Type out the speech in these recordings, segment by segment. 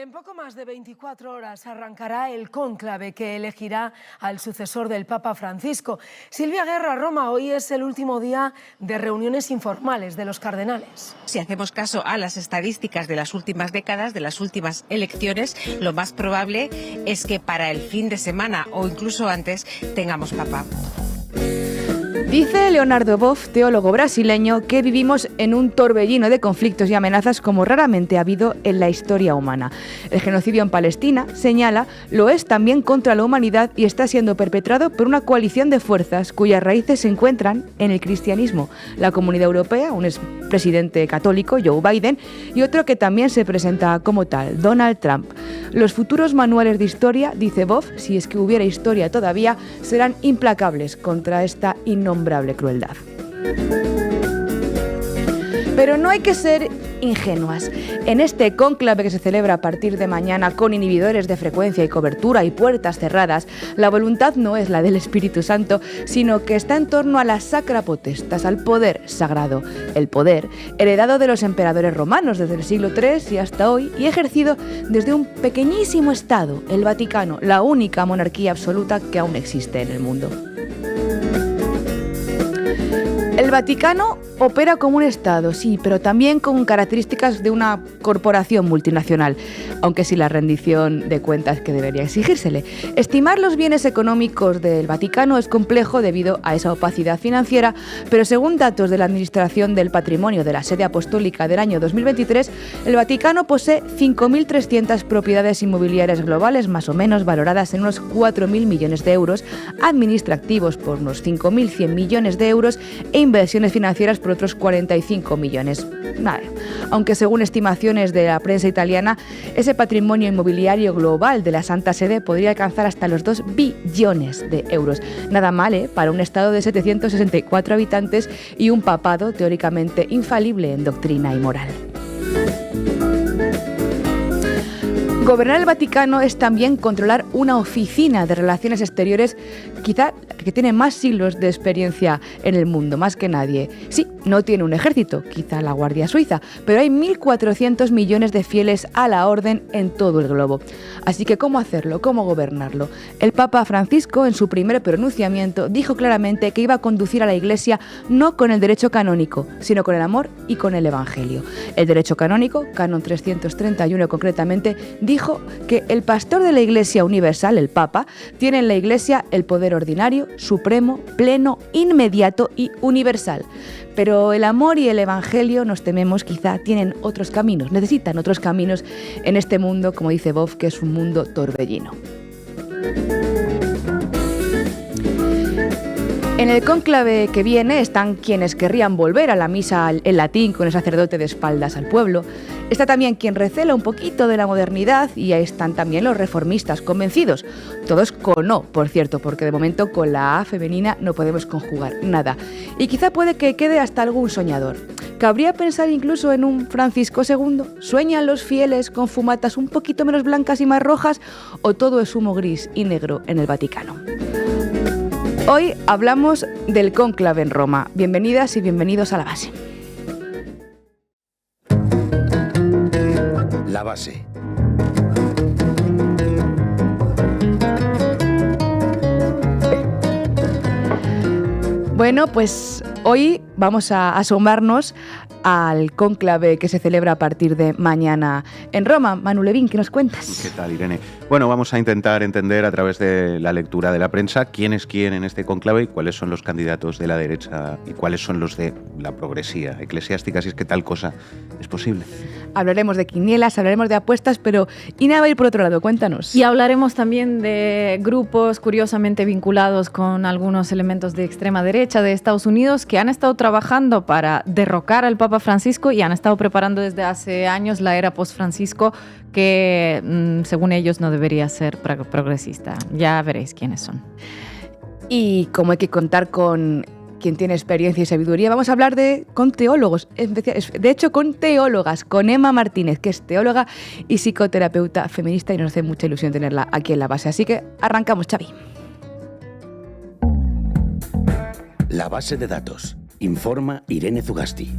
En poco más de 24 horas arrancará el cónclave que elegirá al sucesor del Papa Francisco. Silvia Guerra, Roma, hoy es el último día de reuniones informales de los cardenales. Si hacemos caso a las estadísticas de las últimas décadas, de las últimas elecciones, lo más probable es que para el fin de semana o incluso antes tengamos Papa. Dice Leonardo Boff, teólogo brasileño, que vivimos en un torbellino de conflictos y amenazas como raramente ha habido en la historia humana. El genocidio en Palestina, señala, lo es también contra la humanidad y está siendo perpetrado por una coalición de fuerzas cuyas raíces se encuentran en el cristianismo. La Comunidad Europea, un expresidente católico, Joe Biden, y otro que también se presenta como tal, Donald Trump. Los futuros manuales de historia, dice Boff, si es que hubiera historia todavía, serán implacables contra esta innombrable crueldad. Pero no hay que ser ingenuas. En este cónclave que se celebra a partir de mañana con inhibidores de frecuencia y cobertura y puertas cerradas, la voluntad no es la del Espíritu Santo, sino que está en torno a la sacra potestas, al poder sagrado. El poder, heredado de los emperadores romanos desde el siglo III y hasta hoy, y ejercido desde un pequeñísimo Estado, el Vaticano, la única monarquía absoluta que aún existe en el mundo. El Vaticano opera como un Estado, sí, pero también con características de una corporación multinacional, aunque sin la rendición de cuentas que debería exigírsele. Estimar los bienes económicos del Vaticano es complejo debido a esa opacidad financiera, pero según datos de la Administración del Patrimonio de la Sede Apostólica del año 2023, el Vaticano posee 5.300 propiedades inmobiliarias globales, más o menos valoradas en unos 4.000 millones de euros, administra activos por unos 5.100 millones de euros e inversiones financieras por otros 45 millones. Vale. Aunque según estimaciones de la prensa italiana, ese patrimonio inmobiliario global de la Santa Sede podría alcanzar hasta los 2 billones de euros. Nada mal, para un estado de 764 habitantes y un papado teóricamente infalible en doctrina y moral. Gobernar el Vaticano es también controlar una oficina de relaciones exteriores, quizá que tiene más siglos de experiencia en el mundo, más que nadie. Sí, no tiene un ejército, quizá la Guardia Suiza, pero hay 1.400 millones de fieles a la orden en todo el globo. Así que, ¿cómo hacerlo? ¿Cómo gobernarlo? El Papa Francisco, en su primer pronunciamiento, dijo claramente que iba a conducir a la Iglesia no con el derecho canónico, sino con el amor y con el Evangelio. El derecho canónico, Canon 331 concretamente, dijo que el pastor de la Iglesia universal, el Papa, tiene en la Iglesia el poder ordinario, supremo, pleno, inmediato y universal. Pero el amor y el Evangelio, nos tememos, quizá tienen otros caminos, necesitan otros caminos en este mundo, como dice Boff, que es un mundo torbellino. En el cónclave que viene están quienes querrían volver a la misa en latín con el sacerdote de espaldas al pueblo. Está también quien recela un poquito de la modernidad y ahí están también los reformistas convencidos. Todos con O, por cierto, porque de momento con la A femenina no podemos conjugar nada. Y quizá puede que quede hasta algún soñador. ¿Cabría pensar incluso en un Francisco II? ¿Sueñan los fieles con fumatas un poquito menos blancas y más rojas? ¿O todo es humo gris y negro en el Vaticano? Hoy hablamos del cónclave en Roma. Bienvenidas y bienvenidos a La Base. La Base. Bueno, pues hoy vamos a asomarnos al cónclave que se celebra a partir de mañana en Roma. Manu Levín, ¿qué nos cuentas? ¿Qué tal, Irene? Bueno, vamos a intentar entender a través de la lectura de la prensa quién es quién en este cónclave y cuáles son los candidatos de la derecha y cuáles son los de la progresía eclesiástica, si es que tal cosa es posible. Hablaremos de quinielas, hablaremos de apuestas, pero Ina va a ir por otro lado, cuéntanos. Y hablaremos también de grupos curiosamente vinculados con algunos elementos de extrema derecha de Estados Unidos que han estado trabajando para derrocar al Papa Francisco y han estado preparando desde hace años la era post-Francisco que, según ellos, no debería ser progresista. Ya veréis quiénes son. Y como hay que contar con quien tiene experiencia y sabiduría, vamos a hablar con teólogos, de hecho con teólogas, con Emma Martínez, que es teóloga y psicoterapeuta feminista y nos hace mucha ilusión tenerla aquí en La Base. Así que arrancamos, Xavi. La Base de datos. Informa Irene Zugasti.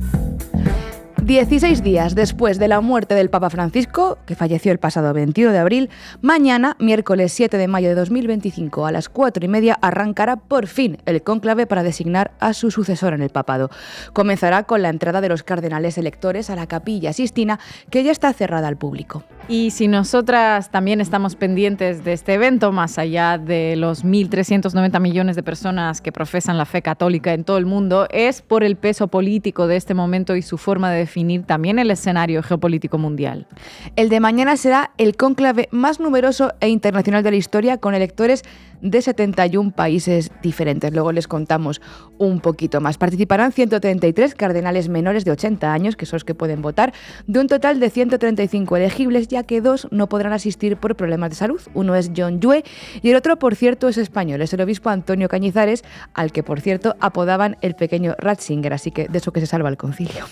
16 días después de la muerte del Papa Francisco, que falleció el pasado 21 de abril, mañana, miércoles 7 de mayo de 2025, a las 4:30, arrancará por fin el cónclave para designar a su sucesor en el papado. Comenzará con la entrada de los cardenales electores a la Capilla Sistina, que ya está cerrada al público. Y si nosotras también estamos pendientes de este evento, más allá de los 1.390 millones de personas que profesan la fe católica en todo el mundo, es por el peso político de este momento y su forma de definir también el escenario geopolítico mundial. El de mañana será el cónclave más numeroso e internacional de la historia, con electores de 71 países diferentes. Luego les contamos un poquito más. Participarán 133 cardenales menores de 80 años, que son los que pueden votar, de un total de 135 elegibles, ya que 2 no podrán asistir por problemas de salud. Uno es John Yue y el otro, por cierto, es español. Es el obispo Antonio Cañizares, al que, por cierto, apodaban el pequeño Ratzinger, así que de eso que se salva el concilio.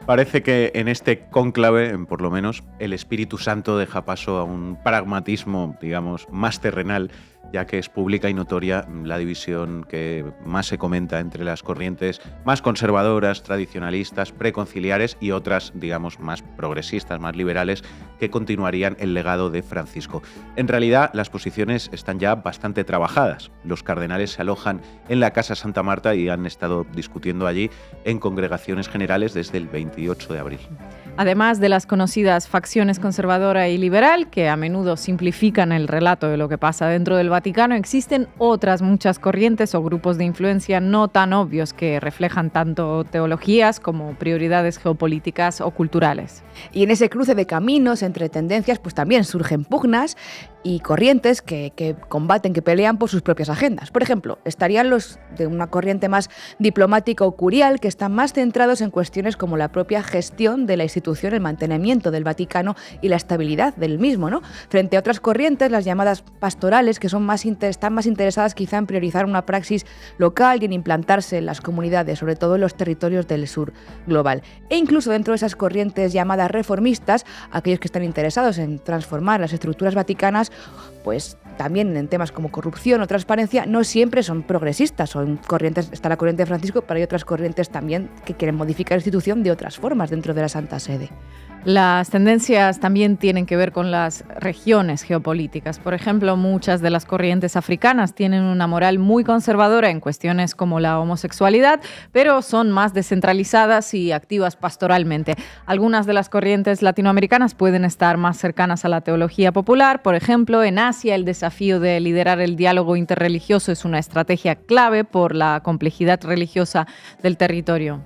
Parece que en este cónclave, por lo menos, el Espíritu Santo deja paso a un pragmatismo, digamos, más terrenal, ya que es pública y notoria la división que más se comenta entre las corrientes más conservadoras, tradicionalistas, preconciliares y otras, digamos, más progresistas, más liberales, que continuarían el legado de Francisco. En realidad, las posiciones están ya bastante trabajadas. Los cardenales se alojan en la Casa Santa Marta y han estado discutiendo allí en congregaciones generales desde el 28 de abril. Además de las conocidas facciones conservadora y liberal, que a menudo simplifican el relato de lo que pasa dentro del Vaticano, existen otras muchas corrientes o grupos de influencia no tan obvios que reflejan tanto teologías como prioridades geopolíticas o culturales. Y en ese cruce de caminos entre tendencias, pues también surgen pugnas y corrientes que combaten, que pelean por sus propias agendas. Por ejemplo, estarían los de una corriente más diplomática o curial, que están más centrados en cuestiones como la propia gestión de la institución, el mantenimiento del Vaticano y la estabilidad del mismo, ¿no? Frente a otras corrientes, las llamadas pastorales, que están más interesadas quizá en priorizar una praxis local y en implantarse en las comunidades, sobre todo en los territorios del sur global. E incluso dentro de esas corrientes llamadas reformistas, aquellos que están interesados en transformar las estructuras vaticanas, pues también en temas como corrupción o transparencia, no siempre son progresistas. O en corrientes, está la corriente de Francisco, pero hay otras corrientes también que quieren modificar la institución de otras formas dentro de la Santa Sede. Las tendencias también tienen que ver con las regiones geopolíticas. Por ejemplo, muchas de las corrientes africanas tienen una moral muy conservadora en cuestiones como la homosexualidad, pero son más descentralizadas y activas pastoralmente. Algunas de las corrientes latinoamericanas pueden estar más cercanas a la teología popular. Por ejemplo, en Asia, el desafío de liderar el diálogo interreligioso es una estrategia clave por la complejidad religiosa del territorio.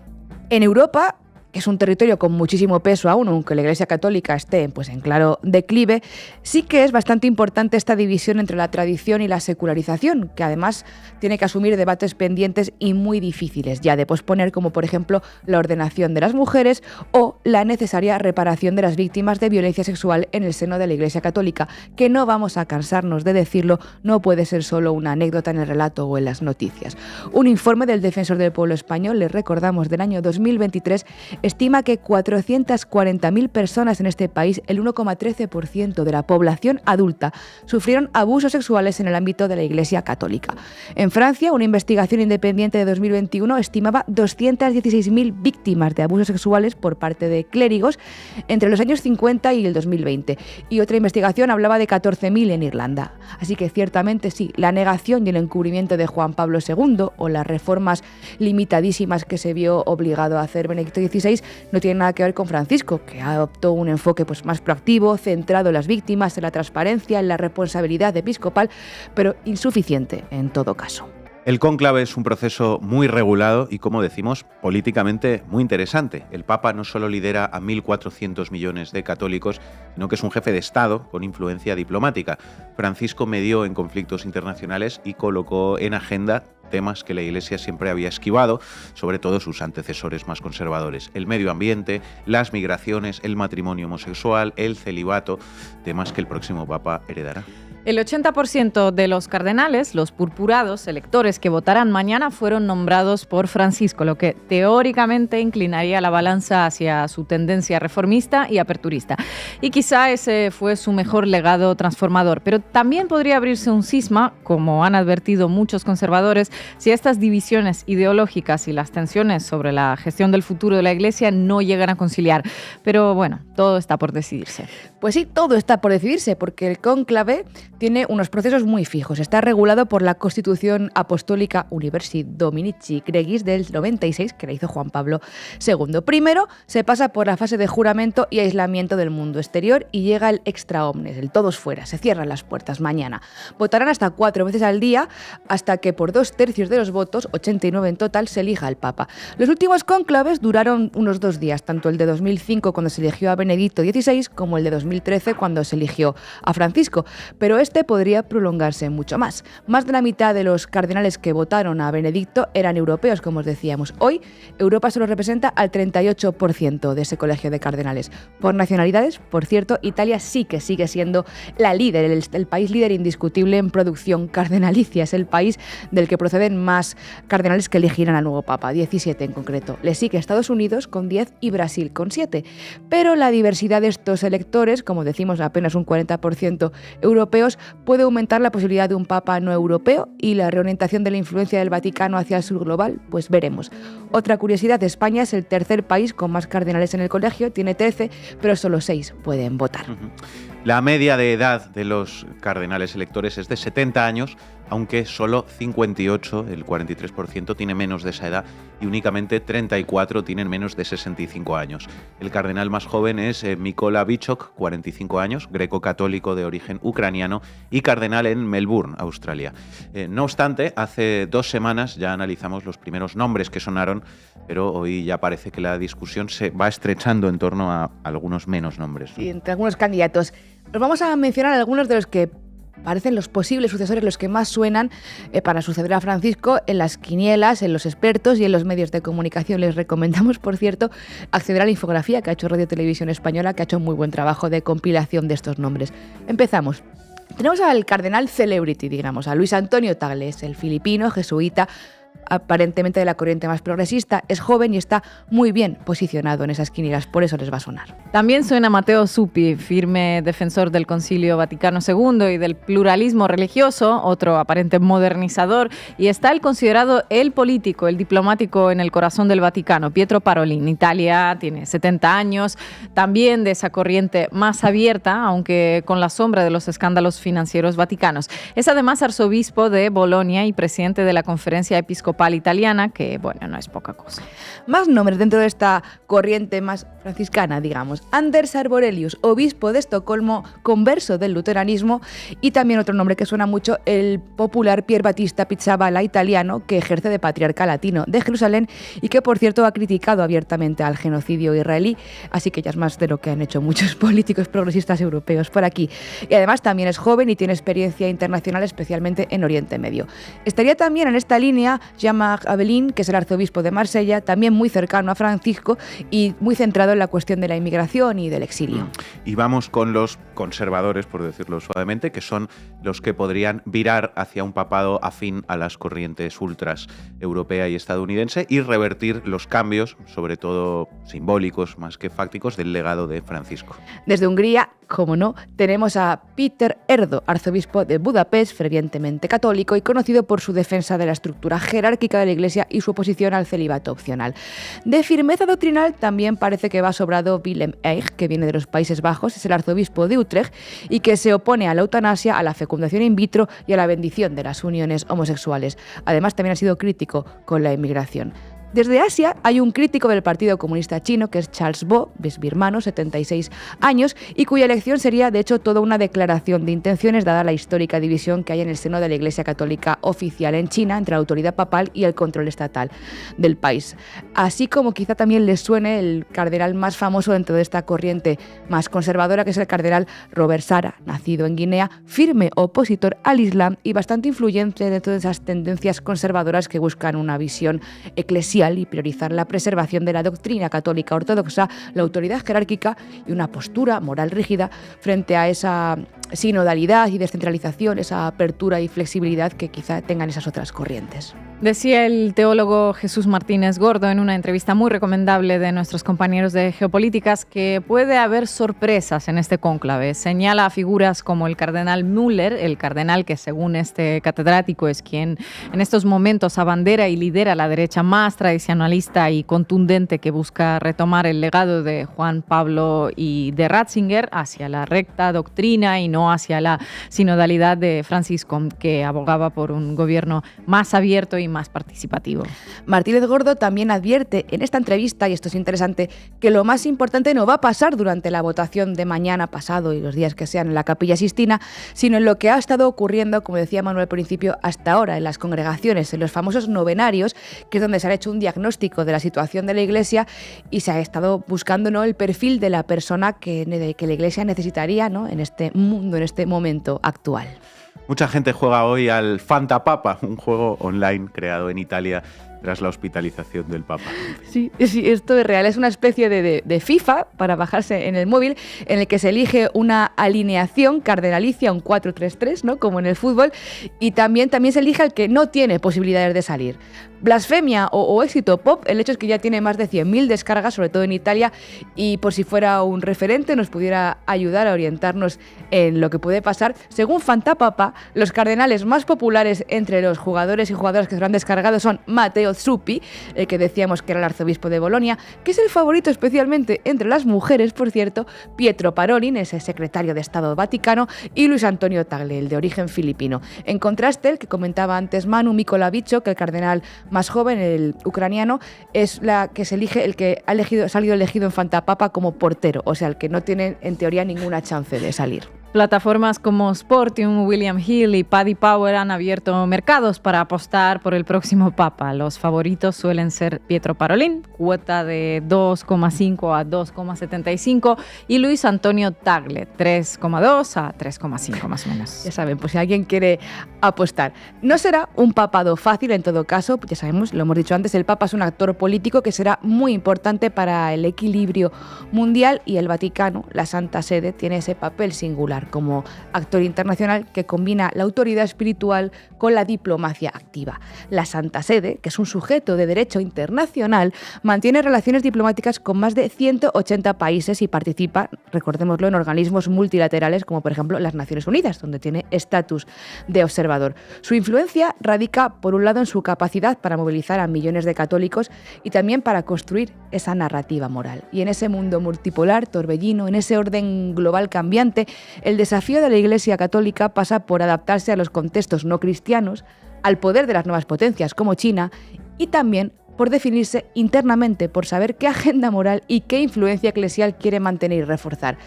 En Europa, que es un territorio con muchísimo peso aún, aunque la Iglesia Católica esté pues, en claro declive, sí que es bastante importante esta división entre la tradición y la secularización, que además tiene que asumir debates pendientes y muy difíciles ya de posponer, como por ejemplo la ordenación de las mujeres o la necesaria reparación de las víctimas de violencia sexual en el seno de la Iglesia Católica, que no vamos a cansarnos de decirlo, no puede ser solo una anécdota en el relato o en las noticias. Un informe del Defensor del Pueblo Español, les recordamos, del año 2023, estima que 440.000 personas en este país, el 1,13% de la población adulta, sufrieron abusos sexuales en el ámbito de la Iglesia Católica. En Francia, una investigación independiente de 2021 estimaba 216.000 víctimas de abusos sexuales por parte de clérigos entre los años 50 y el 2020. Y otra investigación hablaba de 14.000 en Irlanda. Así que ciertamente sí, la negación y el encubrimiento de Juan Pablo II o las reformas limitadísimas que se vio obligado a hacer Benedicto XVI no tiene nada que ver con Francisco, que adoptó un enfoque pues, más proactivo, centrado en las víctimas, en la transparencia, en la responsabilidad episcopal, pero insuficiente en todo caso. El cónclave es un proceso muy regulado y, como decimos, políticamente muy interesante. El Papa no solo lidera a 1.400 millones de católicos, sino que es un jefe de Estado con influencia diplomática. Francisco medió en conflictos internacionales y colocó en agenda temas que la Iglesia siempre había esquivado, sobre todo sus antecesores más conservadores: el medio ambiente, las migraciones, el matrimonio homosexual, el celibato, temas que el próximo Papa heredará. El 80% de los cardenales, los purpurados, electores que votarán mañana, fueron nombrados por Francisco, lo que teóricamente inclinaría la balanza hacia su tendencia reformista y aperturista. Y quizá ese fue su mejor legado transformador. Pero también podría abrirse un cisma, como han advertido muchos conservadores, si estas divisiones ideológicas y las tensiones sobre la gestión del futuro de la Iglesia no llegan a conciliar. Pero bueno, todo está por decidirse. Pues sí, todo está por decidirse, porque el cónclave tiene unos procesos muy fijos. Está regulado por la Constitución Apostólica Universi Dominici Gregis del 96, que la hizo Juan Pablo II. Primero se pasa por la fase de juramento y aislamiento del mundo exterior y llega el extra omnes, el todos fuera. Se cierran las puertas mañana. Votarán hasta 4 veces al día hasta que por 2/3 de los votos, 89 en total, se elija al Papa. Los últimos cónclaves duraron unos 2 días, tanto el de 2005 cuando se eligió a Benedicto XVI como el de 2013 cuando se eligió a Francisco. Pero este podría prolongarse mucho más. Más de la mitad de los cardenales que votaron a Benedicto eran europeos, como os decíamos. Hoy, Europa solo representa al 38% de ese colegio de cardenales. Por nacionalidades, por cierto, Italia sí que sigue siendo la líder, el país líder indiscutible en producción cardenalicia. Es el país del que proceden más cardenales que elegirán al nuevo Papa, 17 en concreto. Le sigue Estados Unidos con 10 y Brasil con 7. Pero la diversidad de estos electores, como decimos, apenas un 40% europeos, puede aumentar la posibilidad de un Papa no europeo y la reorientación de la influencia del Vaticano hacia el sur global, pues veremos. Otra curiosidad, España es el tercer país con más cardenales en el colegio, tiene 13, pero solo 6 pueden votar. La media de edad de los cardenales electores es de 70 años, aunque solo 58, el 43%, tiene menos de esa edad y únicamente 34 tienen menos de 65 años. El cardenal más joven es Mykola Bichok, 45 años, greco-católico de origen ucraniano y cardenal en Melbourne, Australia. No obstante, hace 2 semanas ya analizamos los primeros nombres que sonaron, pero hoy ya parece que la discusión se va estrechando en torno a algunos menos nombres, ¿no? Y entre algunos candidatos. Nos vamos a mencionar algunos de los que parecen los posibles sucesores, los que más suenan para suceder a Francisco en las quinielas, en los expertos y en los medios de comunicación. Les recomendamos, por cierto, acceder a la infografía que ha hecho Radio Televisión Española, que ha hecho un muy buen trabajo de compilación de estos nombres. Empezamos. Tenemos al cardenal celebrity, digamos, a Luis Antonio Tagle, el filipino, jesuita, aparentemente de la corriente más progresista, es joven y está muy bien posicionado en esas quinielas, por eso les va a sonar. También suena Matteo Zuppi, firme defensor del Concilio Vaticano II y del pluralismo religioso, otro aparente modernizador, y está el considerado el político, el diplomático en el corazón del Vaticano, Pietro Parolin. Italia tiene 70 años, también de esa corriente más abierta, aunque con la sombra de los escándalos financieros vaticanos. Es además arzobispo de Bolonia y presidente de la Conferencia Episcopal Italiana, que, bueno, no es poca cosa. Más nombres dentro de esta corriente más franciscana, digamos. Anders Arborelius, obispo de Estocolmo, converso del luteranismo, y también otro nombre que suena mucho, el popular Pier Battista Pizzaballa, italiano, que ejerce de patriarca latino de Jerusalén y que, por cierto, ha criticado abiertamente al genocidio israelí, así que ya es más de lo que han hecho muchos políticos progresistas europeos por aquí. Y además también es joven y tiene experiencia internacional, especialmente en Oriente Medio. Estaría también en esta línea Jean-Marc Abelin, que es el arzobispo de Marsella, también muy cercano a Francisco y muy centrado en la cuestión de la inmigración y del exilio. Y vamos con los conservadores, por decirlo suavemente, que son los que podrían virar hacia un papado afín a las corrientes ultras europea y estadounidense y revertir los cambios, sobre todo simbólicos más que fácticos, del legado de Francisco. Desde Hungría, como no, tenemos a Péter Erdo, arzobispo de Budapest, fervientemente católico y conocido por su defensa de la estructura jerárquica de la Iglesia y su oposición al celibato opcional. De firmeza doctrinal también parece que va sobrado Willem Eich, que viene de los Países Bajos, es el arzobispo de Utrecht y que se opone a la eutanasia, a la fecundación in vitro y a la bendición de las uniones homosexuales. Además, también ha sido crítico con la inmigración. Desde Asia hay un crítico del Partido Comunista Chino, que es Charles Bo, es birmano, 76 años, y cuya elección sería, de hecho, toda una declaración de intenciones, dada la histórica división que hay en el seno de la Iglesia Católica oficial en China entre la autoridad papal y el control estatal del país. Así como quizá también les suene el cardenal más famoso dentro de esta corriente más conservadora, que es el cardenal Robert Sarah, nacido en Guinea, firme opositor al Islam y bastante influyente dentro de esas tendencias conservadoras que buscan una visión eclesial y priorizar la preservación de la doctrina católica ortodoxa, la autoridad jerárquica y una postura moral rígida frente a esa sinodalidad y descentralización, esa apertura y flexibilidad que quizá tengan esas otras corrientes. Decía el teólogo Jesús Martínez Gordo en una entrevista muy recomendable de nuestros compañeros de Geopolíticas que puede haber sorpresas en este cónclave. Señala a figuras como el cardenal Müller, el cardenal que según este catedrático es quien en estos momentos abandera y lidera la derecha más tradicionalista y contundente que busca retomar el legado de Juan Pablo y de Ratzinger hacia la recta doctrina y no hacia la sinodalidad de Francisco, que abogaba por un gobierno más abierto y más participativo. Martínez Gordo también advierte en esta entrevista, y esto es interesante, que lo más importante no va a pasar durante la votación de mañana, pasado y los días que sean en la Capilla Sixtina, sino en lo que ha estado ocurriendo, como decía Manuel al principio, hasta ahora en las congregaciones, en los famosos novenarios, que es donde se ha hecho un diagnóstico de la situación de la Iglesia y se ha estado buscando, ¿no?, el perfil de la persona que la Iglesia necesitaría, ¿no?, en este mundo, en este momento actual. Mucha gente juega hoy al Fantapapa, un juego online creado en Italia tras la hospitalización del Papa. Sí, esto es real. Es una especie de FIFA para bajarse en el móvil, en el que se elige una alineación cardenalicia, un 4-3-3, ¿no?, como en el fútbol, y también se elige al que no tiene posibilidades de salir. Blasfemia o éxito pop, el hecho es que ya tiene más de 100.000 descargas, sobre todo en Italia, y por si fuera un referente nos pudiera ayudar a orientarnos en lo que puede pasar. Según Fantapapa, los cardenales más populares entre los jugadores y jugadoras que se lo han descargado son Matteo Zuppi, el que decíamos que era el arzobispo de Bolonia, que es el favorito especialmente entre las mujeres, por cierto, Pietro Parolin, ese secretario de Estado Vaticano, y Luis Antonio Tagle, el de origen filipino. En contraste, el que comentaba antes Manu, Mikola Bicho, que el cardenal más joven, el ucraniano, es la que se elige, el que ha salido elegido en Fantapapa como portero, o sea, el que no tiene en teoría ninguna chance de salir. Plataformas como Sportium, William Hill y Paddy Power han abierto mercados para apostar por el próximo Papa. Los favoritos suelen ser Pietro Parolin, cuota de 2,5 a 2,75, y Luis Antonio Tagle, 3,2 a 3,5 más o menos. Ya saben, pues si alguien quiere apostar. No será un papado fácil en todo caso, ya sabemos, lo hemos dicho antes, el Papa es un actor político que será muy importante para el equilibrio mundial, y el Vaticano, la Santa Sede, tiene ese papel singular como actor internacional que combina la autoridad espiritual con la diplomacia activa. La Santa Sede, que es un sujeto de derecho internacional, mantiene relaciones diplomáticas con más de 180 países y participa, recordémoslo, en organismos multilaterales como por ejemplo las Naciones Unidas, donde tiene estatus de observador. Su influencia radica, por un lado, en su capacidad para movilizar a millones de católicos y también para construir esa narrativa moral. Y en ese mundo multipolar, torbellino, en ese orden global cambiante, el desafío de la Iglesia Católica pasa por adaptarse a los contextos no cristianos, al poder de las nuevas potencias como China, y también por definirse internamente, por saber qué agenda moral y qué influencia eclesial quiere mantener y reforzar.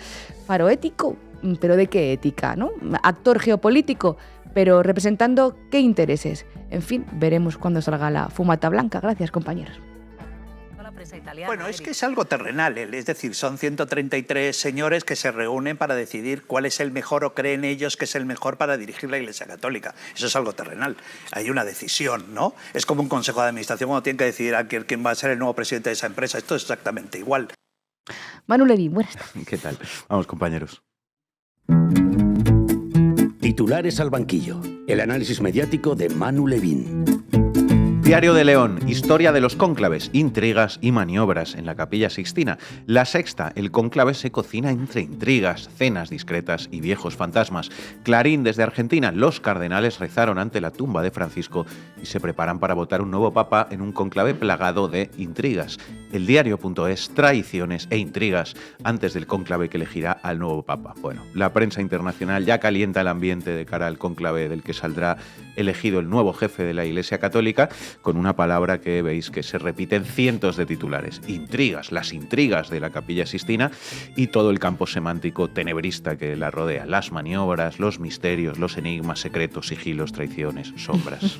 Faro ético, pero ¿de qué ética, no? Actor geopolítico, pero representando qué intereses. En fin, veremos cuando salga la fumata blanca. Gracias, compañeros. Bueno, es que es algo terrenal, es decir, son 133 señores que se reúnen para decidir cuál es el mejor, o creen ellos que es el mejor para dirigir la Iglesia Católica. Eso es algo terrenal, hay una decisión, ¿no? Es como un consejo de administración cuando tienen que decidir a quién va a ser el nuevo presidente de esa empresa. Esto es exactamente igual. Manu Levin, buenas tardes. ¿Qué tal? Vamos, compañeros. Titulares al banquillo. El análisis mediático de Manu Levin. Diario de León, historia de los cónclaves, intrigas y maniobras en la Capilla Sixtina. La Sexta, el cónclave se cocina entre intrigas, cenas discretas y viejos fantasmas. Clarín, desde Argentina, los cardenales rezaron ante la tumba de Francisco y se preparan para votar un nuevo papa en un cónclave plagado de intrigas. El diario.es, traiciones e intrigas antes del cónclave que elegirá al nuevo papa. Bueno, la prensa internacional ya calienta el ambiente de cara al cónclave del que saldrá elegido el nuevo jefe de la Iglesia Católica, con una palabra que veis que se repite en cientos de titulares. Intrigas, las intrigas de la Capilla Sixtina y todo el campo semántico tenebrista que la rodea. Las maniobras, los misterios, los enigmas, secretos, sigilos, traiciones, sombras.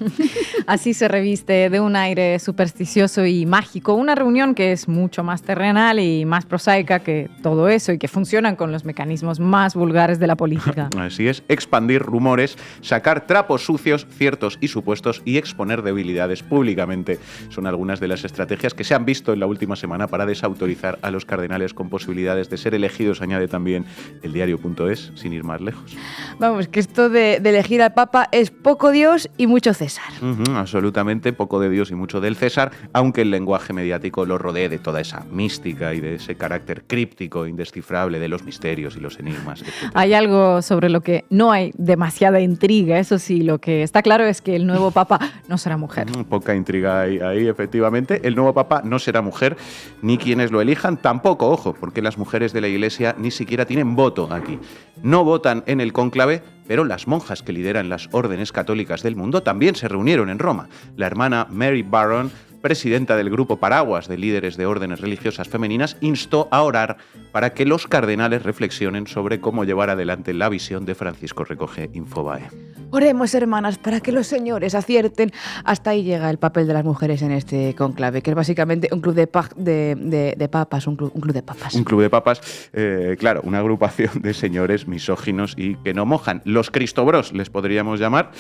Así se reviste de un aire supersticioso y mágico una reunión que es mucho más terrenal y más prosaica que todo eso y que funcionan con los mecanismos más vulgares de la política. Así es, expandir rumores, sacar trapos sucios, ciertos y supuestos y exponer debilidades cardenales públicamente. Son algunas de las estrategias que se han visto en la última semana para desautorizar a los cardenales con posibilidades de ser elegidos, añade también el diario.es, sin ir más lejos. Vamos, que esto de elegir al Papa es poco Dios y mucho César. Absolutamente, poco de Dios y mucho del César, aunque el lenguaje mediático lo rodee de toda esa mística y de ese carácter críptico, indescifrable de los misterios y los enigmas, etc. Hay algo sobre lo que no hay demasiada intriga, eso sí, lo que está claro es que el nuevo Papa no será mujer. Poca intriga hay ahí, efectivamente. El nuevo Papa no será mujer, ni quienes lo elijan tampoco, ojo, porque las mujeres de la Iglesia ni siquiera tienen voto aquí. No votan en el cónclave, pero las monjas que lideran las órdenes católicas del mundo también se reunieron en Roma. La hermana Mary Barron, presidenta del grupo Paraguas de líderes de órdenes religiosas femeninas, instó a orar para que los cardenales reflexionen sobre cómo llevar adelante la visión de Francisco, recoge Infobae. Oremos, hermanas, para que los señores acierten. Hasta ahí llega el papel de las mujeres en este conclave, que es básicamente un club de papas, un club de papas. Un club de papas, claro, una agrupación de señores misóginos y que no mojan. Los cristobros les podríamos llamar,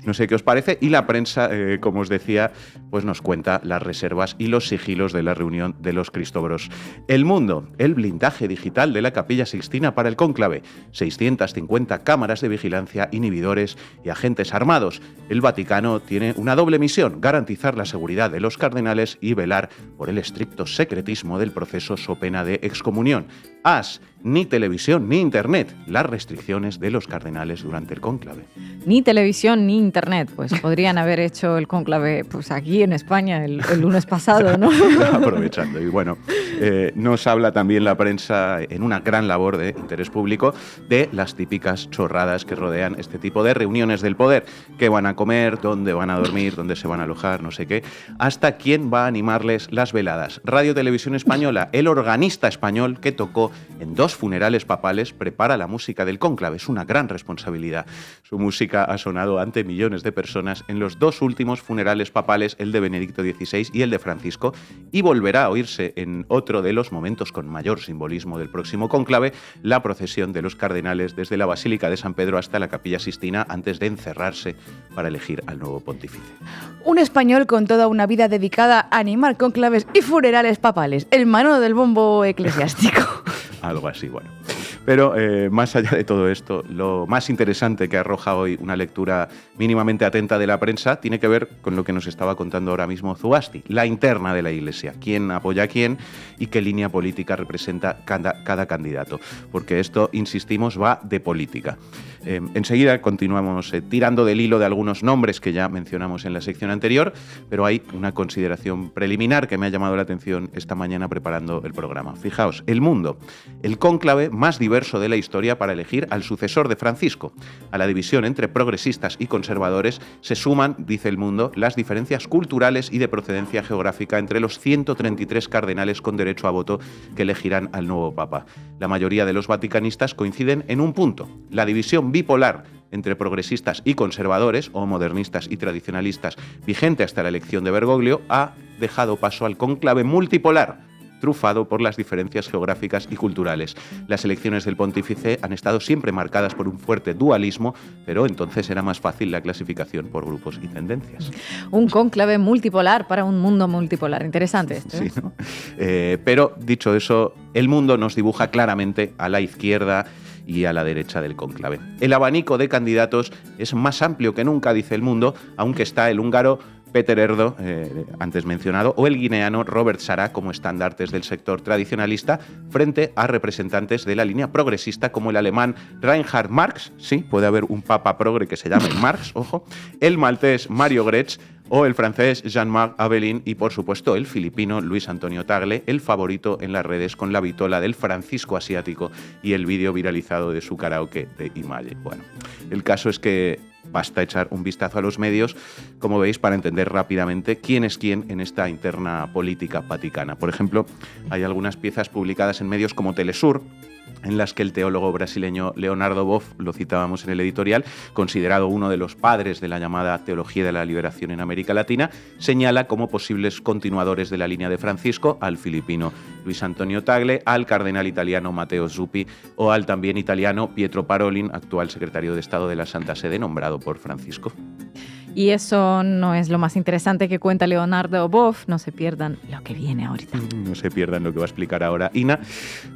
no sé qué os parece, y la prensa, como os decía, pues nos cuenta las reservas y los sigilos de la reunión de los cristobros. El Mundo, el blindaje digital de la Capilla Sixtina para el cónclave, 650 cámaras de vigilancia, inhibidores y agentes armados. El Vaticano tiene una doble misión: garantizar la seguridad de los cardenales y velar por el estricto secretismo del proceso so pena de excomunión. Ni televisión ni internet, las restricciones de los cardenales durante el cónclave. Ni televisión ni internet, pues podrían haber hecho el cónclave pues aquí en España el lunes pasado, ¿no? Aprovechando. Y bueno, nos habla también la prensa, en una gran labor de interés público, de las típicas chorradas que rodean este tipo de reuniones del poder. ¿Qué van a comer? ¿Dónde van a dormir? ¿Dónde se van a alojar? No sé qué. Hasta quién va a animarles las veladas. Radio Televisión Española, el organista español que tocó en 2 funerales papales, prepara la música del cónclave. Es una gran responsabilidad. Su música ha sonado ante millones de personas en los 2 últimos funerales papales, el de Benedicto XVI y el de Francisco, y volverá a oírse en otro de los momentos con mayor simbolismo del próximo cónclave, la procesión de los cardenales desde la Basílica de San Pedro hasta la Capilla Sixtina, antes de encerrarse para elegir al nuevo pontífice. Un español con toda una vida dedicada a animar cónclaves y funerales papales, el Manolo del bombo eclesiástico. Algo así, bueno. Pero más allá de todo esto, lo más interesante que arroja hoy una lectura mínimamente atenta de la prensa tiene que ver con lo que nos estaba contando ahora mismo Zuasti, la interna de la Iglesia, quién apoya a quién y qué línea política representa cada candidato, porque esto, insistimos, va de política. Enseguida continuamos tirando del hilo de algunos nombres que ya mencionamos en la sección anterior, pero hay una consideración preliminar que me ha llamado la atención esta mañana preparando el programa. Fijaos, El Mundo, el cónclave más diverso de la historia para elegir al sucesor de Francisco. A la división entre progresistas y conservadores se suman, dice El Mundo, las diferencias culturales y de procedencia geográfica entre los 133 cardenales con derecho a voto que elegirán al nuevo Papa. La mayoría de los vaticanistas coinciden en un punto: la división bipolar entre progresistas y conservadores, o modernistas y tradicionalistas, vigente hasta la elección de Bergoglio, ha dejado paso al cónclave multipolar, trufado por las diferencias geográficas y culturales. Las elecciones del pontífice han estado siempre marcadas por un fuerte dualismo, pero entonces era más fácil la clasificación por grupos y tendencias. Un cónclave multipolar para un mundo multipolar. Interesante esto, ¿eh? Sí, ¿no? Pero, dicho eso, El Mundo nos dibuja claramente a la izquierda y a la derecha del cónclave. El abanico de candidatos es más amplio que nunca, dice El Mundo, aunque está el húngaro Péter Erdo, antes mencionado, o el guineano Robert Sará como estandartes del sector tradicionalista, frente a representantes de la línea progresista como el alemán Reinhard Marx, sí, puede haber un papa progre que se llame Marx, ojo, el maltés Mario Gretsch o el francés Jean-Marc Abelin y, por supuesto, el filipino Luis Antonio Tagle, el favorito en las redes con la vitola del Francisco asiático y el vídeo viralizado de su karaoke de Imalle. Bueno, el caso es que basta echar un vistazo a los medios, como veis, para entender rápidamente quién es quién en esta interna política vaticana. Por ejemplo, hay algunas piezas publicadas en medios como Telesur, en las que el teólogo brasileño Leonardo Boff, lo citábamos en el editorial, considerado uno de los padres de la llamada teología de la liberación en América Latina, señala como posibles continuadores de la línea de Francisco al filipino Luis Antonio Tagle, al cardenal italiano Matteo Zuppi o al también italiano Pietro Parolin, actual secretario de Estado de la Santa Sede, nombrado por Francisco. Y eso no es lo más interesante que cuenta Leonardo Boff. No se pierdan lo que viene ahorita. No se pierdan lo que va a explicar ahora Ina.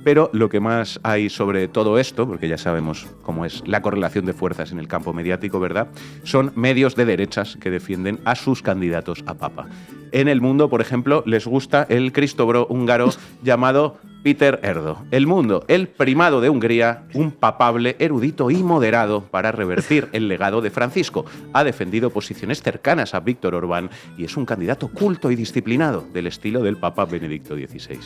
Pero lo que más hay sobre todo esto, porque ya sabemos cómo es la correlación de fuerzas en el campo mediático, ¿verdad?, son medios de derechas que defienden a sus candidatos a papa. En el Mundo, por ejemplo, les gusta el cristobro húngaro llamado Peter Erdo. El Mundo, el primado de Hungría, un papable, erudito y moderado para revertir el legado de Francisco. Ha defendido posiciones cercanas a Víctor Orbán y es un candidato culto y disciplinado, del estilo del Papa Benedicto XVI.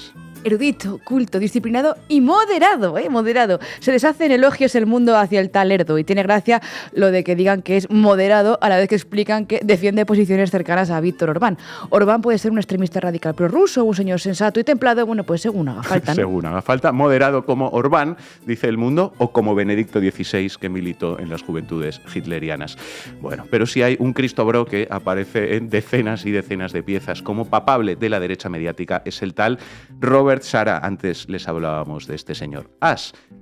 Erudito, culto, disciplinado y moderado, moderado. Se les hacen elogios El Mundo hacia el tal Erdo y tiene gracia lo de que digan que es moderado a la vez que explican que defiende posiciones cercanas a Víctor Orbán. Orbán puede ser un extremista radical prorruso, un señor sensato y templado, bueno, pues según haga falta, ¿no? Según haga falta, moderado como Orbán, dice El Mundo, o como Benedicto XVI, que militó en las juventudes hitlerianas. Bueno, pero sí hay un cristobro que aparece en decenas y decenas de piezas como papable de la derecha mediática, es el tal Robert Sarah. Antes les hablábamos de este señor.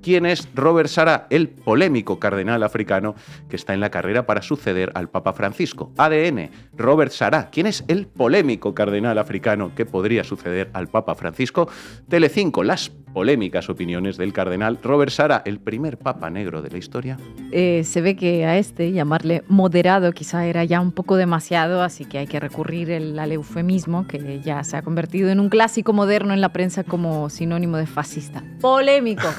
¿Quién es Robert Sarah? El polémico cardenal africano que está en la carrera para suceder al Papa Francisco. ADN, Robert Sarah. ¿Quién es el polémico cardenal africano que podría suceder al Papa Francisco? Telecinco, las polémicas opiniones del cardenal Robert Sarah, el primer papa negro de la historia. Se ve que a llamarle moderado quizá era ya un poco demasiado, así que hay que recurrir al eufemismo, que ya se ha convertido en un clásico moderno en la prensa como sinónimo de fascista. Polémico.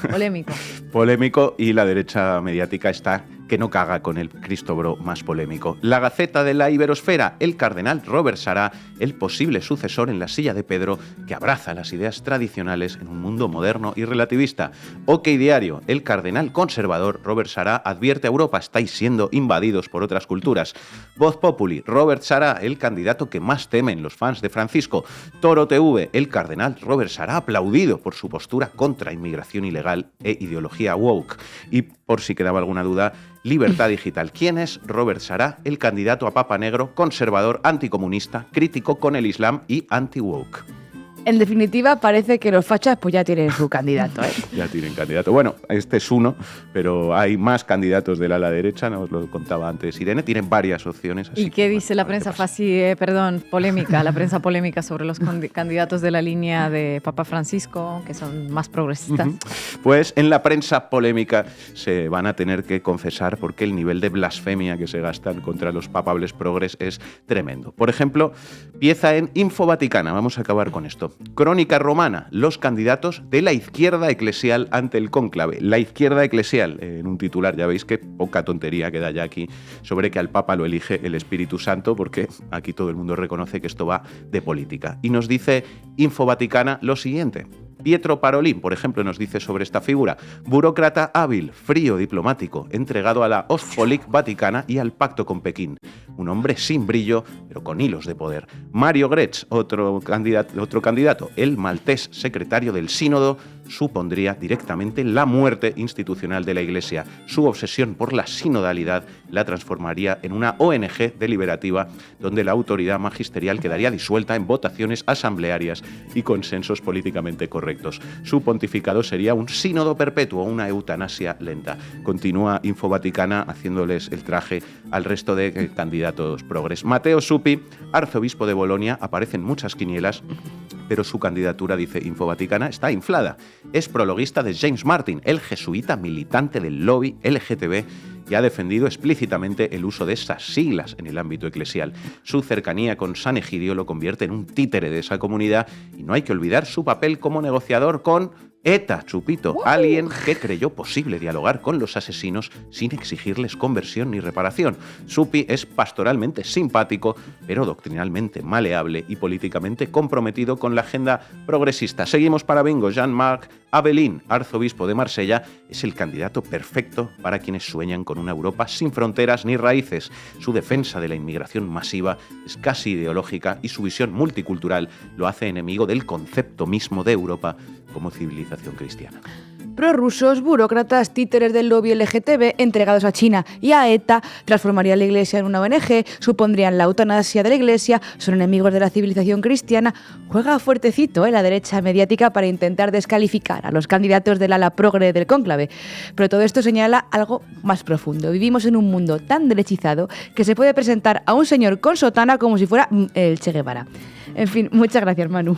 Polémico, y la derecha mediática está que no caga con el cristobro más polémico. La Gaceta de la Iberosfera, el cardenal Robert Sarah, el posible sucesor en la silla de Pedro, que abraza las ideas tradicionales en un mundo moderno y relativista. OK Diario, el cardenal conservador Robert Sarah advierte a Europa: estáis siendo invadidos por otras culturas. Voz Populi, Robert Sarah, el candidato que más temen los fans de Francisco. Toro TV, el cardenal Robert Sarah aplaudido por su postura contra inmigración ilegal e ideología woke. Y por si quedaba alguna duda, Libertad Digital. ¿Quién es Robert Sarah? El candidato a Papa Negro, conservador, anticomunista, crítico con el Islam y anti-woke. En definitiva, parece que los fachas pues ya tienen su candidato, ¿eh? Ya tienen candidato. Bueno, este es uno, pero hay más candidatos del ala derecha, nos lo contaba antes Irene, tienen varias opciones. ¿Y qué dice la prensa polémica, la prensa polémica sobre los candidatos de la línea de Papa Francisco, que son más progresistas? Pues en la prensa polémica se van a tener que confesar porque el nivel de blasfemia que se gastan contra los papables progres es tremendo. Por ejemplo, pieza en Info Vaticana, vamos a acabar con esto. Crónica romana, los candidatos de la izquierda eclesial ante el cónclave. La izquierda eclesial, en un titular, ya veis que poca tontería queda ya aquí sobre que al Papa lo elige el Espíritu Santo, porque aquí todo el mundo reconoce que esto va de política. Y nos dice Info Vaticana lo siguiente. Pietro Parolin, por ejemplo, nos dice sobre esta figura: burócrata hábil, frío diplomático, entregado a la Ostpolitik vaticana y al pacto con Pekín. Un hombre sin brillo, pero con hilos de poder. Mario Gretsch, otro candidato, el maltés secretario del Sínodo, supondría directamente la muerte institucional de la Iglesia. Su obsesión por la sinodalidad la transformaría en una ONG deliberativa donde la autoridad magisterial quedaría disuelta en votaciones asamblearias y consensos políticamente correctos. Su pontificado sería un sínodo perpetuo, una eutanasia lenta. Continúa Info Vaticana haciéndoles el traje al resto de candidatos progres. Matteo Suppi, arzobispo de Bolonia, aparece en muchas quinielas, pero su candidatura, dice Info Vaticana, está inflada. Es prologuista de James Martin, el jesuita militante del lobby LGTB, y ha defendido explícitamente el uso de esas siglas en el ámbito eclesial. Su cercanía con San Egidio lo convierte en un títere de esa comunidad, y no hay que olvidar su papel como negociador con ETA, chupito, alguien que creyó posible dialogar con los asesinos sin exigirles conversión ni reparación. Suppi es pastoralmente simpático, pero doctrinalmente maleable y políticamente comprometido con la agenda progresista. Seguimos para bingo. Jean-Marc Abelin, arzobispo de Marsella, es el candidato perfecto para quienes sueñan con una Europa sin fronteras ni raíces. Su defensa de la inmigración masiva es casi ideológica y su visión multicultural lo hace enemigo del concepto mismo de Europa como civilización cristiana. prorrusos, burócratas, títeres del lobby LGTB entregados a China y a ETA, transformarían la Iglesia en una ONG, supondrían la eutanasia de la Iglesia, son enemigos de la civilización cristiana. Juega fuertecito la derecha mediática para intentar descalificar a los candidatos del ala progre del cónclave. Pero todo esto señala algo más profundo. Vivimos en un mundo tan derechizado que se puede presentar a un señor con sotana como si fuera el Che Guevara. En fin, muchas gracias, Manu.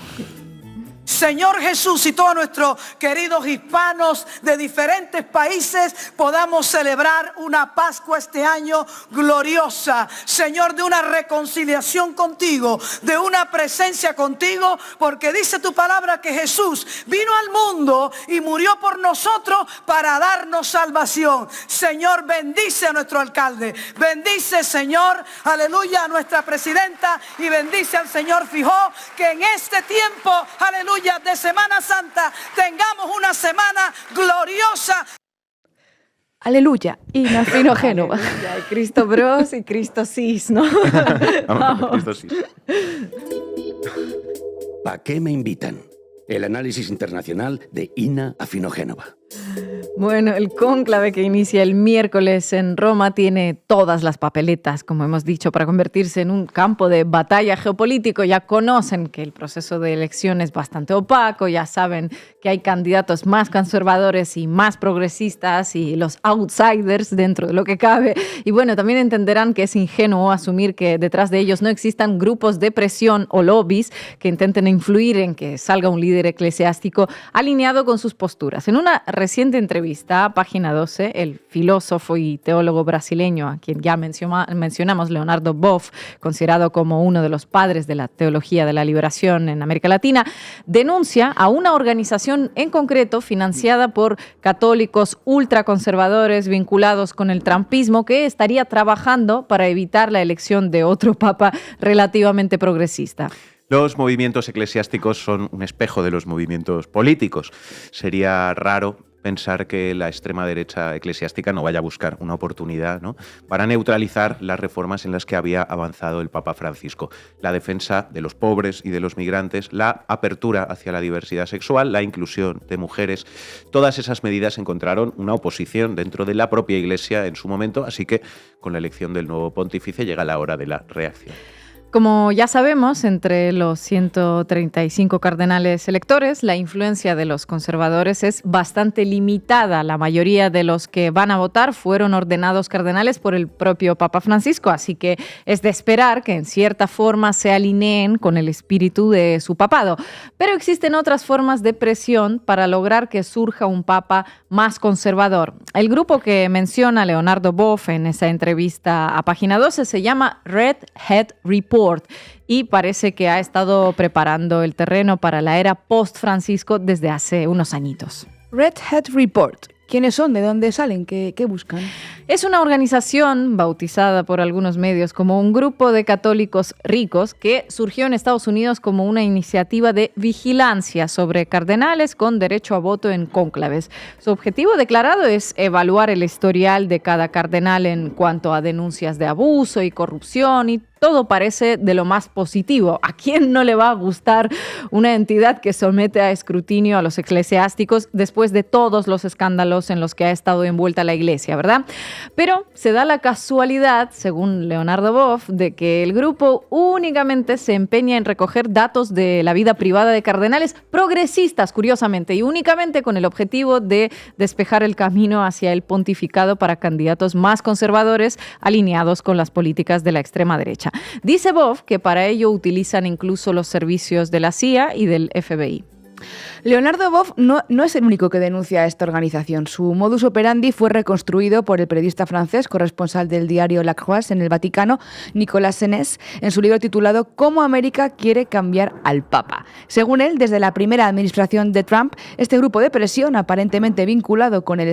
Señor Jesús, y todos nuestros queridos hispanos de diferentes países podamos celebrar una Pascua este año gloriosa, Señor, de una reconciliación contigo, de una presencia contigo, porque dice tu palabra que Jesús vino al mundo y murió por nosotros para darnos salvación. Señor, bendice a nuestro alcalde, bendice, Señor, aleluya, a nuestra presidenta y bendice al señor Feijóo, que en este tiempo, aleluya, de Semana Santa tengamos una semana gloriosa. Aleluya, Ina Finogénova. Aleluya, y Cristo Bros y Cristo Sis, ¿no? Vamos, Cristo Sis. ¿A qué me invitan? El análisis internacional de Ina Afinogénova. Bueno, el cónclave que inicia el miércoles en Roma tiene todas las papeletas, como hemos dicho, para convertirse en un campo de batalla geopolítico. Ya conocen que el proceso de elección es bastante opaco, ya saben que hay candidatos más conservadores y más progresistas y los outsiders dentro de lo que cabe. Y bueno, también entenderán que es ingenuo asumir que detrás de ellos no existan grupos de presión o lobbies que intenten influir en que salga un líder eclesiástico alineado con sus posturas. En una reciente entrevista a Página 12, el filósofo y teólogo brasileño, a quien ya mencionamos, Leonardo Boff, considerado como uno de los padres de la teología de la liberación en América Latina, denuncia a una organización en concreto financiada por católicos ultraconservadores vinculados con el trumpismo que estaría trabajando para evitar la elección de otro papa relativamente progresista. Los movimientos eclesiásticos son un espejo de los movimientos políticos. Sería raro pensar que la extrema derecha eclesiástica no vaya a buscar una oportunidad, ¿no?, para neutralizar las reformas en las que había avanzado el Papa Francisco. La defensa de los pobres y de los migrantes, la apertura hacia la diversidad sexual, la inclusión de mujeres, todas esas medidas encontraron una oposición dentro de la propia Iglesia en su momento, así que con la elección del nuevo pontífice llega la hora de la reacción. Como ya sabemos, entre los 135 cardenales electores, la influencia de los conservadores es bastante limitada. La mayoría de los que van a votar fueron ordenados cardenales por el propio Papa Francisco, así que es de esperar que en cierta forma se alineen con el espíritu de su papado. Pero existen otras formas de presión para lograr que surja un papa más conservador. El grupo que menciona Leonardo Boff en esa entrevista a Página 12 se llama Red Hat Report. Y parece que ha estado preparando el terreno para la era post-Francisco desde hace unos añitos. Red Hat Report. ¿Quiénes son? ¿De dónde salen? ¿Qué buscan? Es una organización bautizada por algunos medios como un grupo de católicos ricos que surgió en Estados Unidos como una iniciativa de vigilancia sobre cardenales con derecho a voto en cónclaves. Su objetivo declarado es evaluar el historial de cada cardenal en cuanto a denuncias de abuso y corrupción y todo parece de lo más positivo. ¿A quién no le va a gustar una entidad que somete a escrutinio a los eclesiásticos después de todos los escándalos en los que ha estado envuelta la Iglesia, verdad? Pero se da la casualidad, según Leonardo Boff, de que el grupo únicamente se empeña en recoger datos de la vida privada de cardenales progresistas, curiosamente, y únicamente con el objetivo de despejar el camino hacia el pontificado para candidatos más conservadores alineados con las políticas de la extrema derecha. Dice Boff que para ello utilizan incluso los servicios de la CIA y del FBI. Leonardo Boff no es el único que denuncia a esta organización. Su modus operandi fue reconstruido por el periodista francés, corresponsal del diario La Croix en el Vaticano, Nicolas Senès, en su libro titulado «Cómo América quiere cambiar al Papa». Según él, desde la primera administración de Trump, este grupo de presión, aparentemente vinculado con el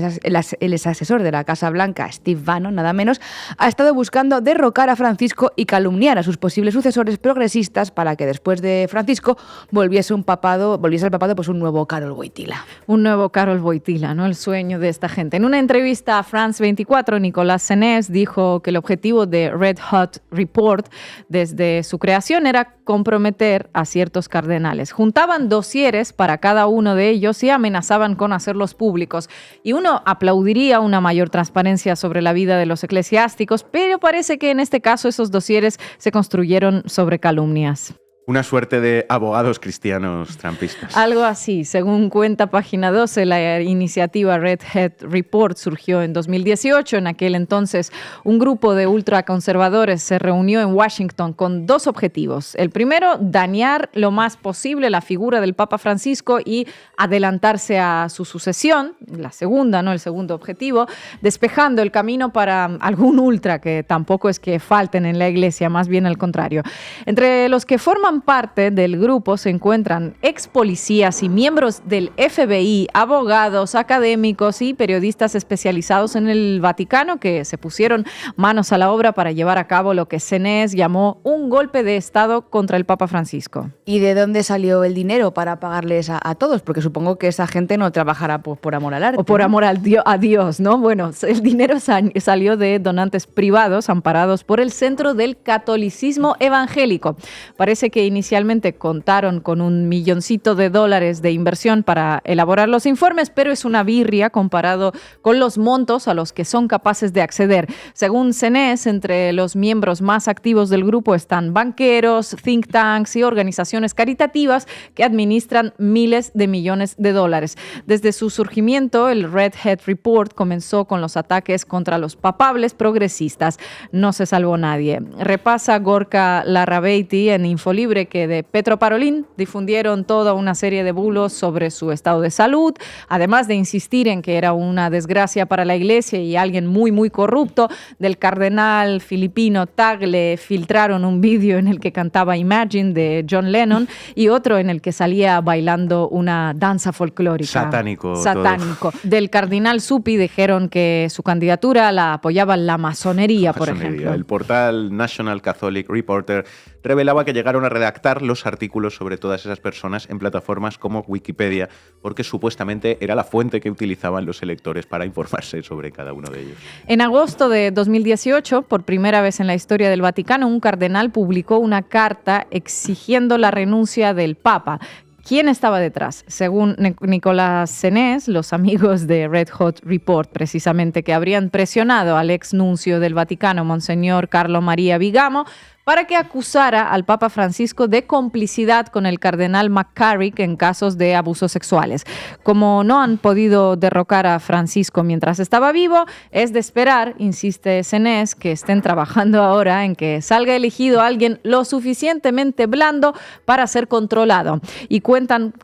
exasesor de la Casa Blanca, Steve Bannon, nada menos, ha estado buscando derrocar a Francisco y calumniar a sus posibles sucesores progresistas para que después de Francisco volviese al papado destapado pues un nuevo Karol Wojtyla. Un nuevo Karol Wojtyla, ¿no? El sueño de esta gente. En una entrevista a France 24, Nicolas Senez dijo que el objetivo de Red Hot Report desde su creación era comprometer a ciertos cardenales. Juntaban dosieres para cada uno de ellos y amenazaban con hacerlos públicos. Y uno aplaudiría una mayor transparencia sobre la vida de los eclesiásticos, pero parece que en este caso esos dosieres se construyeron sobre calumnias. Una suerte de abogados cristianos trampistas. Algo así. Según cuenta Página 12, la iniciativa Red Hat Report surgió en 2018. En aquel entonces, un grupo de ultraconservadores se reunió en Washington con dos objetivos. El primero, dañar lo más posible la figura del Papa Francisco y adelantarse a su sucesión. La segunda, ¿no? El segundo objetivo, despejando el camino para algún ultra, que tampoco es que falten en la iglesia, más bien al contrario. Entre los que forman parte del grupo se encuentran ex policías y miembros del FBI, abogados, académicos y periodistas especializados en el Vaticano que se pusieron manos a la obra para llevar a cabo lo que Senez llamó un golpe de Estado contra el Papa Francisco. ¿Y de dónde salió el dinero para pagarles a todos? Porque supongo que esa gente no trabajará pues, por amor al arte. O por ¿no? amor a Dios, ¿no? Bueno, el dinero salió de donantes privados amparados por el Centro del Catolicismo Evangélico. Parece que inicialmente contaron con $1 milloncito de inversión para elaborar los informes, pero es una birria comparado con los montos a los que son capaces de acceder. Según Senez, entre los miembros más activos del grupo están banqueros, think tanks y organizaciones caritativas que administran miles de millones de dólares. Desde su surgimiento, el Red Hat Report comenzó con los ataques contra los papables progresistas. No se salvó nadie. Repasa Gorka Larrabeiti en Infolibre que de Petro Parolin difundieron toda una serie de bulos sobre su estado de salud, además de insistir en que era una desgracia para la iglesia y alguien muy, muy corrupto. Del cardenal filipino Tagle filtraron un vídeo en el que cantaba Imagine de John Lennon y otro en el que salía bailando una danza folclórica. Satánico. Del cardenal Zuppi dijeron que su candidatura la apoyaba la masonería, por ejemplo. El portal National Catholic Reporter revelaba que llegaron a redactar los artículos sobre todas esas personas en plataformas como Wikipedia, porque supuestamente era la fuente que utilizaban los electores para informarse sobre cada uno de ellos. En agosto de 2018, por primera vez en la historia del Vaticano, un cardenal publicó una carta exigiendo la renuncia del Papa. ¿Quién estaba detrás? Según Nicolas Senez, los amigos de Red Hot Report, precisamente, que habrían presionado al ex nuncio del Vaticano, Monseñor Carlo María Vigamo, para que acusara al Papa Francisco de complicidad con el cardenal McCarrick en casos de abusos sexuales. Como no han podido derrocar a Francisco mientras estaba vivo, es de esperar, insiste Senez, que estén trabajando ahora en que salga elegido alguien lo suficientemente blando para ser controlado. Y cuentan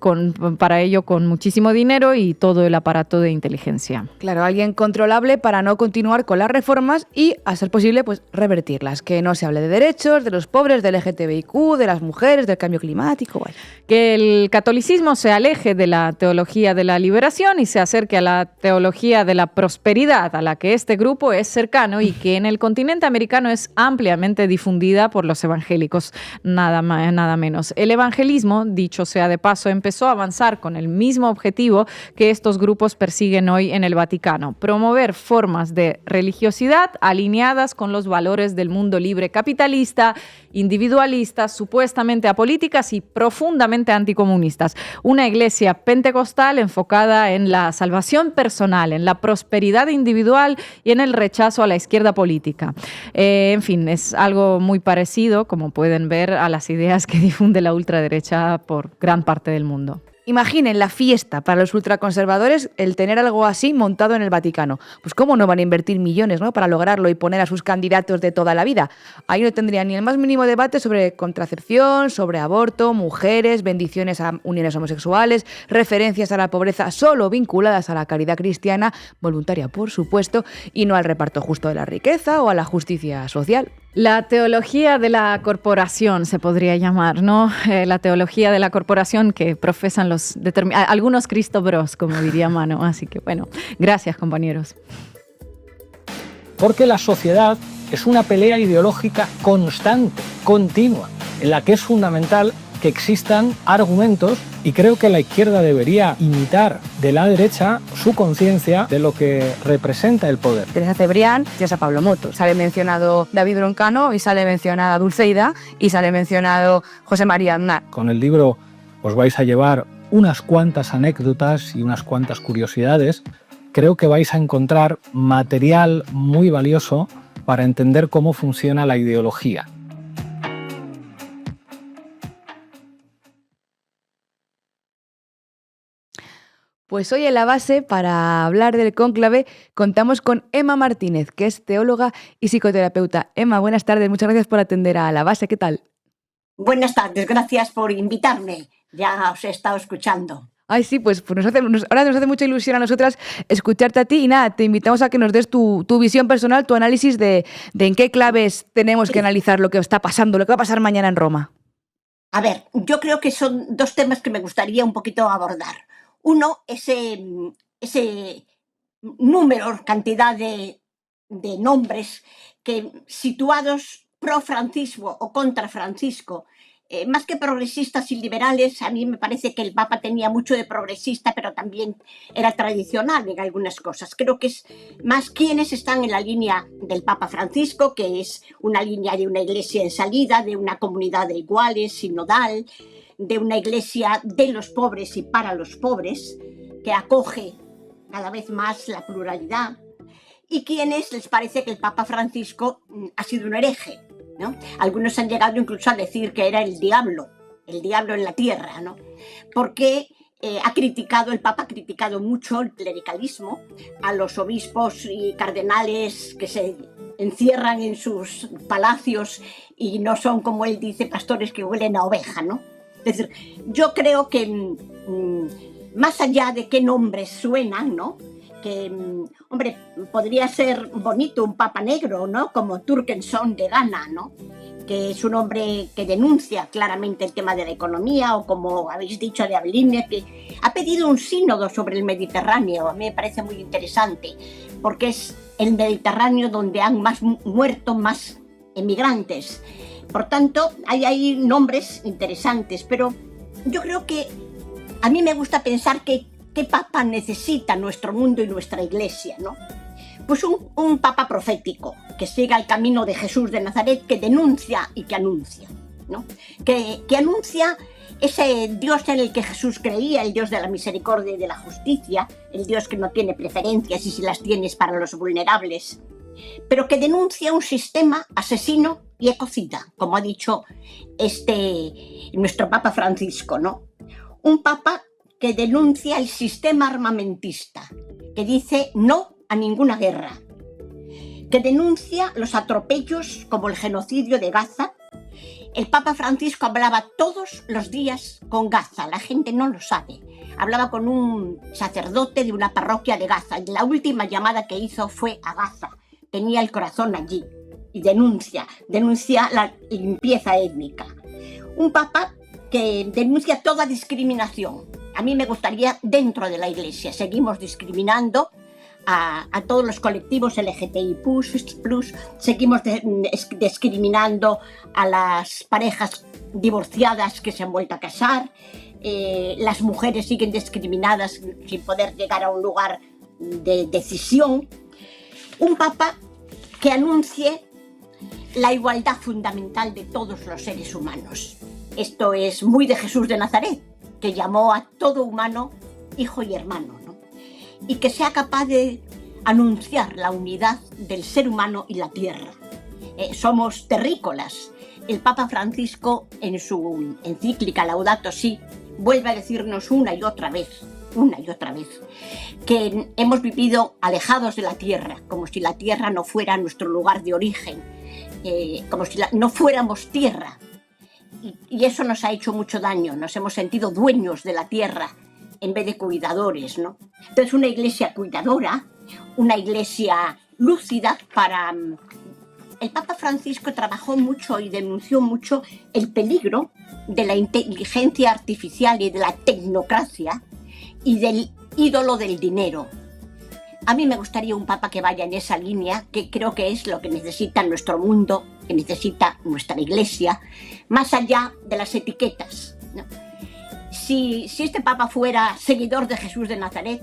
para ello con muchísimo dinero y todo el aparato de inteligencia. Claro, alguien controlable para no continuar con las reformas y, a ser posible, pues revertirlas. Que no se hable de derechos, de los pobres, del LGTBIQ, de las mujeres, del cambio climático. Vaya. Que el catolicismo se aleje de la teología de la liberación y se acerque a la teología de la prosperidad, a la que este grupo es cercano y que en el continente americano es ampliamente difundida por los evangélicos, nada menos. El evangelismo, dicho sea de paso, empezó a avanzar con el mismo objetivo que estos grupos persiguen hoy en el Vaticano: promover formas de religiosidad alineadas con los valores del mundo libre capitalista, individualistas, supuestamente apolíticas y profundamente anticomunistas. Una iglesia pentecostal enfocada en la salvación personal, en la prosperidad individual y en el rechazo a la izquierda política. En fin, es algo muy parecido, como pueden ver, a las ideas que difunde la ultraderecha por gran parte del mundo. Imaginen la fiesta para los ultraconservadores el tener algo así montado en el Vaticano. Pues cómo no van a invertir millones, ¿no?, para lograrlo y poner a sus candidatos de toda la vida. Ahí no tendrían ni el más mínimo debate sobre contracepción, sobre aborto, mujeres, bendiciones a uniones homosexuales, referencias a la pobreza solo vinculadas a la caridad cristiana, voluntaria por supuesto, y no al reparto justo de la riqueza o a la justicia social. La teología de la corporación se podría llamar, ¿no? La teología de la corporación que profesan algunos Cristo Bros, como diría Mano. Así que, bueno, gracias, compañeros. Porque la sociedad es una pelea ideológica constante, continua, en la que es fundamental que existan argumentos, y creo que la izquierda debería imitar de la derecha su conciencia de lo que representa el poder. Teresa Cebrián y a Pablo Moto. Sale mencionado David Broncano y sale mencionada Dulceida y sale mencionado José María Aznar. Con el libro os vais a llevar unas cuantas anécdotas y unas cuantas curiosidades. Creo que vais a encontrar material muy valioso para entender cómo funciona la ideología. Pues hoy en La Base, para hablar del cónclave, contamos con Emma Martínez, que es teóloga y psicoterapeuta. Emma, buenas tardes, muchas gracias por atender a La Base, ¿qué tal? Buenas tardes, gracias por invitarme, ya os he estado escuchando. Ay, sí, pues ahora nos hace mucha ilusión a nosotras escucharte a ti y nada, te invitamos a que nos des tu visión personal, tu análisis de en qué claves tenemos que analizar lo que está pasando, lo que va a pasar mañana en Roma. A ver, yo creo que son dos temas que me gustaría un poquito abordar. Uno, ese número, cantidad de nombres que situados pro Francisco o contra Francisco, más que progresistas y liberales, a mí me parece que el Papa tenía mucho de progresista, pero también era tradicional en algunas cosas. Creo que es más quienes están en la línea del Papa Francisco, que es una línea de una iglesia en salida, de una comunidad de iguales, sinodal, de una iglesia de los pobres y para los pobres, que acoge cada vez más la pluralidad, y quienes les parece que el Papa Francisco ha sido un hereje, ¿no? Algunos han llegado incluso a decir que era el diablo en la tierra, ¿no? Porque el Papa ha criticado mucho el clericalismo, a los obispos y cardenales que se encierran en sus palacios y no son, como él dice, pastores que huelen a oveja, ¿no? Es decir, yo creo que más allá de qué nombres suenan, ¿no? Que, hombre, podría ser bonito un papa negro, ¿no? Como Turkmenson de Ghana, ¿no? Que es un hombre que denuncia claramente el tema de la economía, o como habéis dicho de Avelines, que ha pedido un sínodo sobre el Mediterráneo. A mí me parece muy interesante, porque es el Mediterráneo donde han más muerto más emigrantes. Por tanto, hay nombres interesantes, pero yo creo que a mí me gusta pensar que qué papa necesita nuestro mundo y nuestra iglesia, ¿no? Pues un papa profético, que siga el camino de Jesús de Nazaret, que denuncia y que anuncia, ¿no? Que anuncia ese Dios en el que Jesús creía, el Dios de la misericordia y de la justicia, el Dios que no tiene preferencias y si las tienes para los vulnerables, pero que denuncia un sistema asesino y ecocida, como ha dicho nuestro Papa Francisco, ¿no? Un papa que denuncia el sistema armamentista, que dice no a ninguna guerra, que denuncia los atropellos como el genocidio de Gaza. El Papa Francisco hablaba todos los días con Gaza, la gente no lo sabe. Hablaba con un sacerdote de una parroquia de Gaza y la última llamada que hizo fue a Gaza. Tenía el corazón allí y denuncia la limpieza étnica. Un papa que denuncia toda discriminación. A mí me gustaría, dentro de la Iglesia, seguimos discriminando a todos los colectivos LGTBI+, seguimos discriminando a las parejas divorciadas que se han vuelto a casar, las mujeres siguen discriminadas sin poder llegar a un lugar de decisión. Un papa que anuncie la igualdad fundamental de todos los seres humanos. Esto es muy de Jesús de Nazaret, que llamó a todo humano hijo y hermano, ¿no? Y que sea capaz de anunciar la unidad del ser humano y la tierra. Somos terrícolas. El Papa Francisco, en su encíclica Laudato Si, vuelve a decirnos una y otra vez, que hemos vivido alejados de la tierra, como si la tierra no fuera nuestro lugar de origen, como si no fuéramos tierra. Y eso nos ha hecho mucho daño, nos hemos sentido dueños de la tierra en vez de cuidadores, ¿no? Entonces, una iglesia cuidadora, una iglesia lúcida para... El Papa Francisco trabajó mucho y denunció mucho el peligro de la inteligencia artificial y de la tecnocracia y del ídolo del dinero. A mí me gustaría un papa que vaya en esa línea, que creo que es lo que necesita nuestro mundo que necesita nuestra Iglesia, más allá de las etiquetas, ¿no? Si este Papa fuera seguidor de Jesús de Nazaret,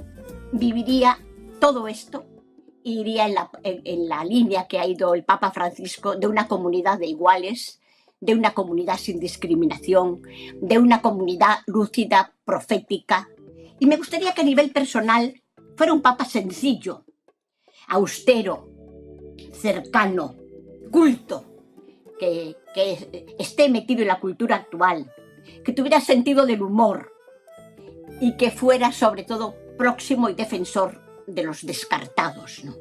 viviría todo esto y iría en la línea que ha ido el Papa Francisco, de una comunidad de iguales, de una comunidad sin discriminación, de una comunidad lúcida, profética. Y me gustaría que a nivel personal fuera un Papa sencillo, austero, cercano, culto, que esté metido en la cultura actual, que tuviera sentido del humor y que fuera sobre todo próximo y defensor de los descartados, ¿no?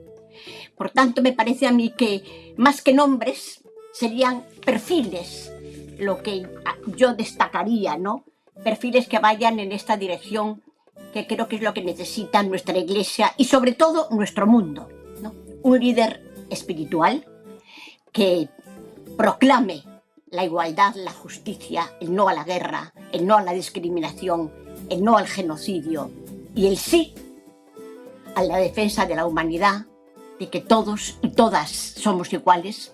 Por tanto, me parece a mí que más que nombres serían perfiles lo que yo destacaría, ¿no? Perfiles que vayan en esta dirección, que creo que es lo que necesita nuestra Iglesia y sobre todo nuestro mundo, ¿no? Un líder espiritual que proclame la igualdad, la justicia, el no a la guerra, el no a la discriminación, el no al genocidio y el sí a la defensa de la humanidad, de que todos y todas somos iguales,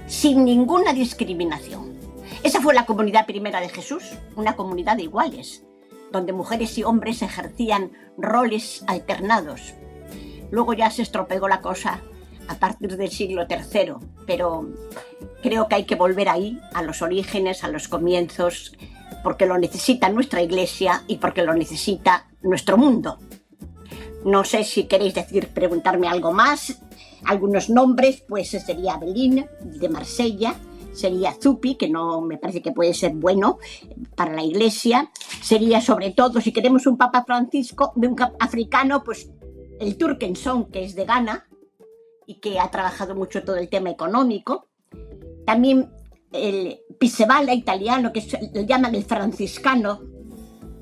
sin ninguna discriminación. Esa fue la comunidad primera de Jesús, una comunidad de iguales, donde mujeres y hombres ejercían roles alternados. Luego ya se estropeó la cosa a partir del siglo III, pero creo que hay que volver ahí, a los orígenes, a los comienzos, porque lo necesita nuestra Iglesia y porque lo necesita nuestro mundo. No sé si queréis preguntarme algo más. Algunos nombres, pues sería Belín, de Marsella, sería Zupi, que no me parece que puede ser bueno para la Iglesia. Sería sobre todo, si queremos un Papa Francisco, de un africano, pues el Turkenson, que es de Ghana y que ha trabajado mucho todo el tema económico. También el Pisebala italiano, que le llaman el franciscano,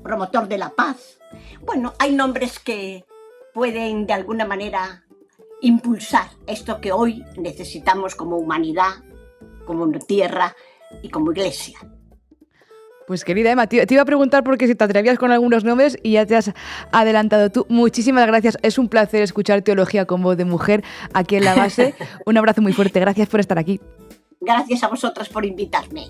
promotor de la paz. Bueno, hay nombres que pueden de alguna manera impulsar esto que hoy necesitamos como humanidad, como tierra y como Iglesia. Pues querida Emma, te iba a preguntar porque si te atrevías con algunos nombres y ya te has adelantado tú. Muchísimas gracias, es un placer escuchar teología con voz de mujer aquí en La Base. Un abrazo muy fuerte, gracias por estar aquí. Gracias a vosotras por invitarme.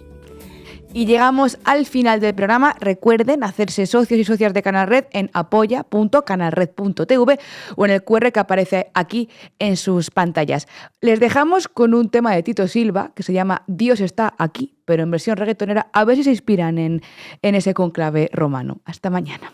Y llegamos al final del programa. Recuerden hacerse socios y socias de Canal Red en apoya.canalred.tv o en el QR que aparece aquí en sus pantallas. Les dejamos con un tema de Tito Silva que se llama Dios está aquí, pero en versión reggaetonera. A ver si se inspiran en ese conclave romano. Hasta mañana.